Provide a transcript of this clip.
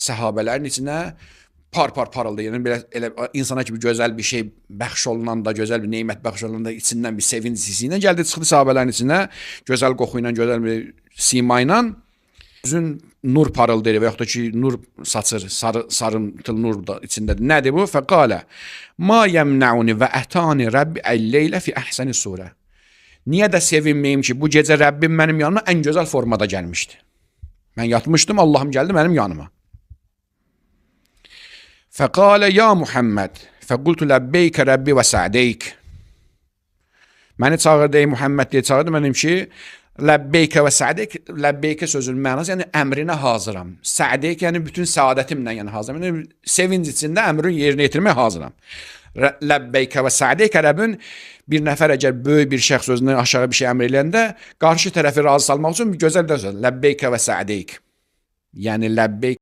Səhabələrin içinə par parıldayır. Yəni belə elə insana kimi gözəl bir şey bəxş olunan da, gözəl bir nemət bəxş olunan da içindən bir sevinc hissi ilə gəldi, çıxdı sahabələrin içinə, gözəl qoxu ilə, gözəl bir sima ilə üzün nur parıldayır və yaxud da ki, nur saçır, sarımtılı nur da içindədir. Nədir bu? Fəqalə ma yemnauni və ətani Rabbi əl-leylə fi əhsəni surə. Niyə də sevinməyim ki, bu gecə Rəbbim mənim yanıma ən gözəl formada gəlmişdi. Mən yatmışdım, Allahım gəldi mənim yanıma. Fəqalə ya Muhammed, fəqultu ləbbeykə Rəbbi və sə'deyk. Məni çağırdı, ey Muhammed deyə çağırdı, mənim ki, ləbbeykə və sə'deyk, ləbbeykə sözünün mənası, yəni əmrinə hazıram. Sə'deyk, yəni bütün səadətimlə yəni hazıram. Yəni sevinc içində əmri yerinə yetirməyə hazıram. Ləbbeykə və sə'deyk ərəbin bir nəfər əgər böyük bir şəxs özünə aşağı bir şey əmr eləyəndə qarşı tərəfi razı salmaq üçün gözəl də söz. Ləbbeykə və sə'deyk. Yəni ləbbeyk